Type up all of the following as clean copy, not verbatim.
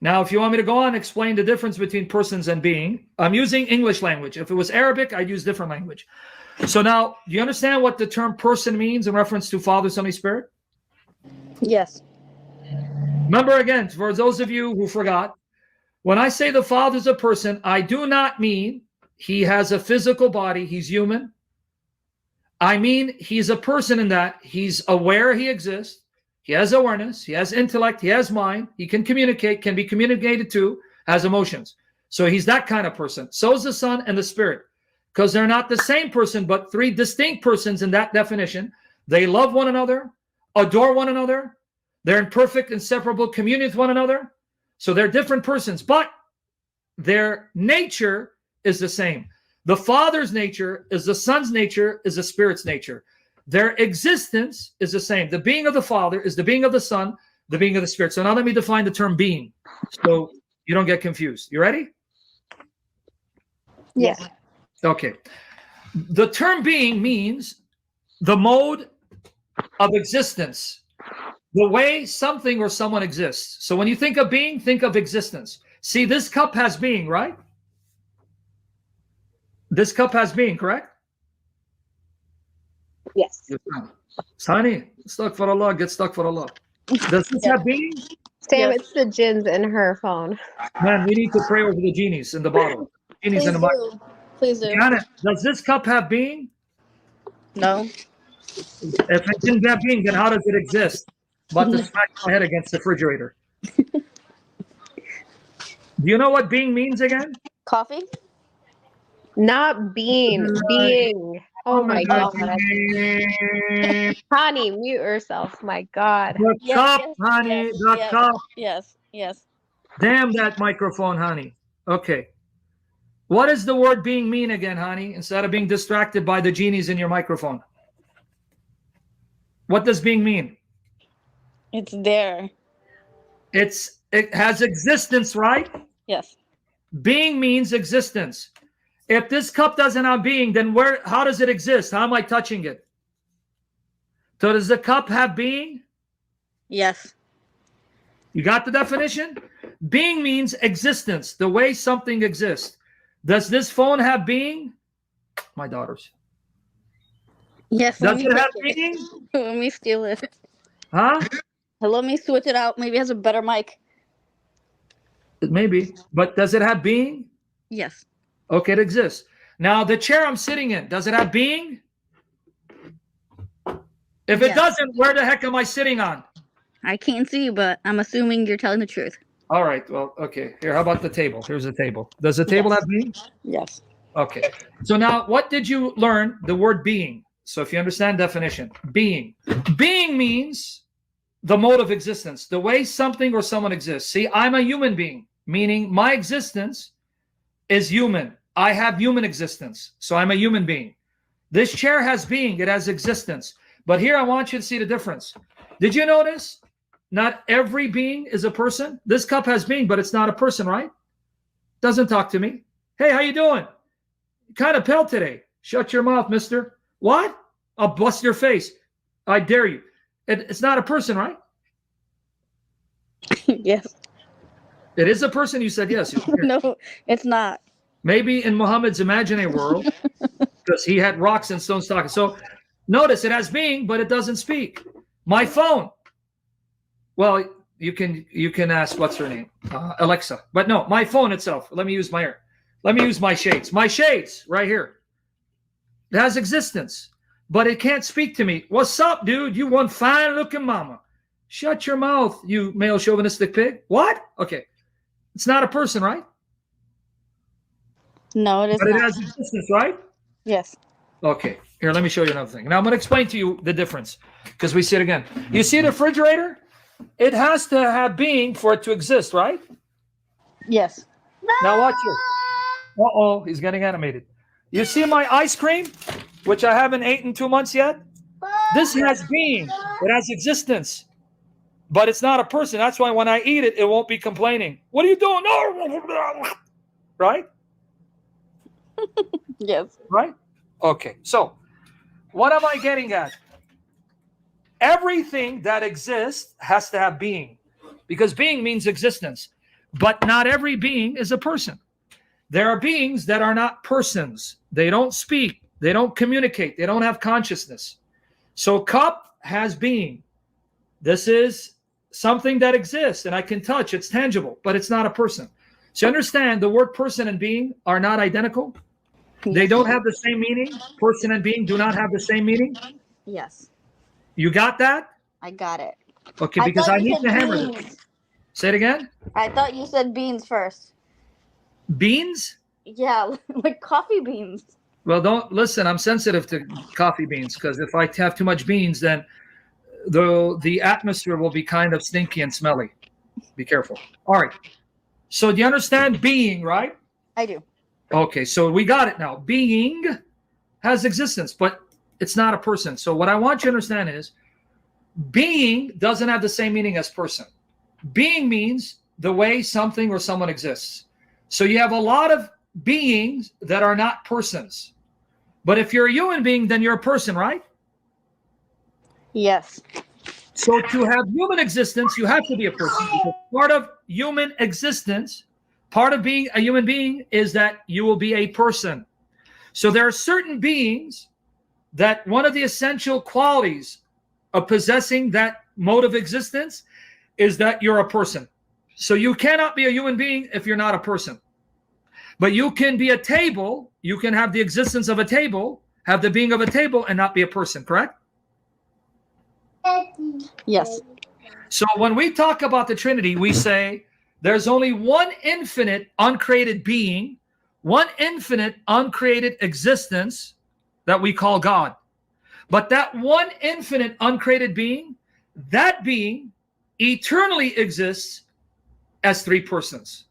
Now, if you want me to go on and explain the difference between persons and being, I'm using English language. If it was Arabic, I'd use different language. So now, do you understand what the term person means in reference to Father, Son, Holy Spirit? Yes. Remember again, for those of you who forgot, when I say the Father is a person, I do not mean he has a physical body, he's human. I mean he's a person in that he's aware he exists, he has awareness, he has intellect, he has mind, he can communicate, can be communicated to, has emotions. So he's that kind of person. So is the Son and the Spirit, because they're not the same person, but three distinct persons in that definition. They love one another, adore one another, they're in perfect, inseparable communion with one another. So they're different persons, but their nature is the same. The Father's nature is the Son's nature, is the Spirit's nature. Their existence is the same. The being of the Father is the being of the Son, the being of the Spirit. So now let me define the term being so you don't get confused. You ready? Yes. Okay. The term being means the mode of existence, the way something or someone exists. So when you think of being, think of existence. See, this cup has being, right? This cup has being, correct? Yes. Sani, stuck for Allah, get stuck for Allah. Does this have being? Sam, it's the jinns in her phone. Man, we need to pray over the genies in the bottle. Genies Please in the bottle. Please do. Janet, does this cup have being? No. If it didn't have being, then how does it exist? About to smack my head against the refrigerator. Do you know what being means again? Coffee? Not being. Being. Oh my God. Honey, mute yourself. My God. The cup, honey. The cup. Yes. Yes. Damn that microphone, honey. Okay. What does the word being mean again, honey? Instead of being distracted by the genies in your microphone. What does being mean? It's there. It has existence, right? Yes. Being means existence. If this cup doesn't have being, then how does it exist? How am I touching it? So does the cup have being? Yes. You got the definition? Being means existence, the way something exists. Does this phone have being? My daughters. Yes. Does it have being? Let me steal it. Huh? Let me switch it out. Maybe it has a better mic. Maybe. But does it have being? Yes. Okay, it exists. Now, the chair I'm sitting in, does it have being? If it doesn't, where the heck am I sitting on? I can't see, but I'm assuming you're telling the truth. All right. Well, okay. Here, how about the table? Here's the table. Does the table have being? Yes. Okay. So now, what did you learn? The word being. So if you understand definition, being. Being means the mode of existence, the way something or someone exists. See, I'm a human being, meaning my existence is human. I have human existence. So I'm a human being. This chair has being. It has existence. But here I want you to see the difference. Did you notice? Not every being is a person. This cup has being, but it's not a person, right? Doesn't talk to me. Hey, how you doing? Kind of pale today. Shut your mouth, mister. What? I'll bust your face. I dare you. It's not a person, right? Yes. It is a person. You said yes. No, it's not. Maybe in Muhammad's imaginary world, because he had rocks and stones talking. So notice it has being, but it doesn't speak. My phone. Well, you can ask what's her name, Alexa. But no, my phone itself. Let me use my shades. My shades right here. It has existence, but it can't speak to me. What's up, dude? You one fine looking mama. Shut your mouth, you male chauvinistic pig. What? Okay. It's not a person, right? No, it is but not. It has existence, right? Yes. Okay. Here, let me show you another thing. Now I'm going to explain to you the difference because we see it again. You see the refrigerator? It has to have being for it to exist, right? Yes. Now watch it. Uh-oh, he's getting animated. You see my ice cream, which I haven't eaten in 2 months yet? This has being. It has existence. But it's not a person. That's why when I eat it, it won't be complaining. What are you doing? No. Right? Yes. Right? Okay. So, what am I getting at? Everything that exists has to have being. Because being means existence. But not every being is a person. There are beings that are not persons. They don't speak. They don't communicate. They don't have consciousness. So cup has being. This is something that exists and I can touch. It's tangible, but it's not a person. So understand the word person and being are not identical. They don't have the same meaning. Person and being do not have the same meaning. Yes. You got that? I got it. Okay, because I need to hammer this. Say it again. I thought you said beans first. Beans? Yeah, like coffee beans. Well, don't listen. I'm sensitive to coffee beans because if I have too much beans, then the atmosphere will be kind of stinky and smelly. Be careful. All right. So do you understand being, right? I do. Okay, so we got it now. Being has existence, but it's not a person. So what I want you to understand is being doesn't have the same meaning as person. Being means the way something or someone exists. So you have a lot of beings that are not persons. But if you're a human being, then you're a person, right? Yes. So to have human existence, you have to be a person. Because part of human existence, part of being a human being is that you will be a person. So there are certain beings that one of the essential qualities of possessing that mode of existence is that you're a person. So you cannot be a human being if you're not a person. But you can be a table, you can have the existence of a table, have the being of a table, and not be a person, correct? Yes. So when we talk about the Trinity, we say there's only one infinite uncreated being, one infinite uncreated existence that we call God. But that one infinite uncreated being, that being eternally exists as three persons.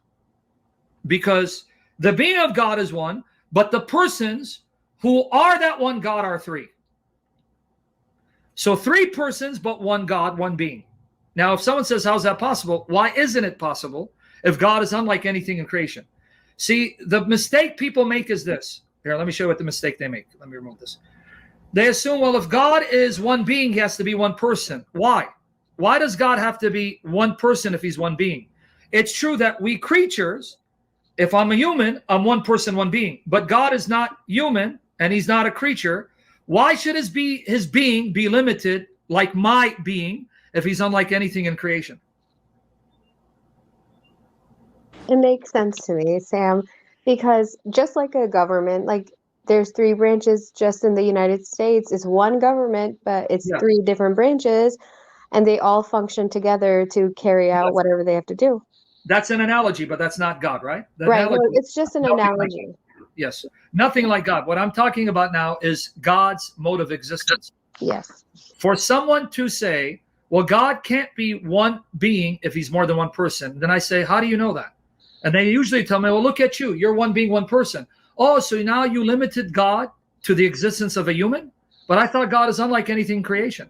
Because the being of God is one, but the persons who are that one God are three. So three persons, but one God, one being. Now, if someone says, how's that possible? Why isn't it possible if God is unlike anything in creation? See, the mistake people make is this. Here, let me show you what the mistake they make. Let me remove this. They assume, well, if God is one being, he has to be one person. Why? Why does God have to be one person if he's one being? It's true that we creatures, if I'm a human, I'm one person, one being. But God is not human and he's not a creature. Why should his being be limited like my being if he's unlike anything in creation? It makes sense to me, Sam, because just like a government, like there's three branches just in the United States. It's one government, but it's Yeah. three different branches, and they all function together to carry out whatever they have to do. That's an analogy, but that's not God, right? The Right. Well, analogy, it's just an nothing like analogy. yes. Nothing like God. What I'm talking about now is God's mode of existence. Yes. For someone to say, well, God can't be one being if he's more than one person, then I say, how do you know that? And they usually tell me, well, look at you. You're one being, one person. Oh, so now you limited God to the existence of a human? But I thought God is unlike anything in creation.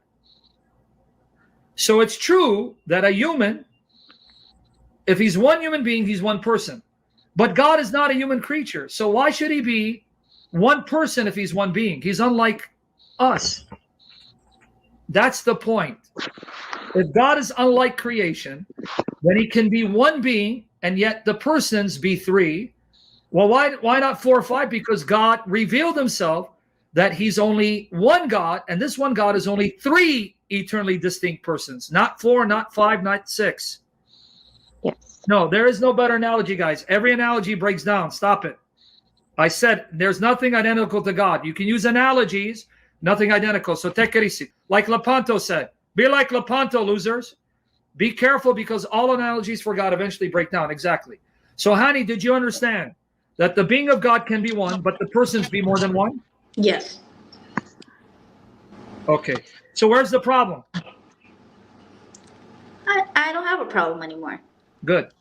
So it's true that a human, if he's one human being, he's one person. But God is not a human creature. So why should he be one person if he's one being? He's unlike us. That's the point. If God is unlike creation, then he can be one being and yet the persons be three. Well, why not 4 or 5? Because God revealed himself that he's only one God, and this one God is only 3 eternally distinct persons, not 4, not 5, not 6. Yes. No, there is no better analogy, guys. Every analogy breaks down. Stop it. I said there's nothing identical to God. You can use analogies, nothing identical. So take it easy. Like Lepanto said, be like Lepanto, losers. Be careful because all analogies for God eventually break down. Exactly. So, Hani, did you understand that the being of God can be one, but the persons be more than one? Yes. Okay. So where's the problem? I don't have a problem anymore. Good.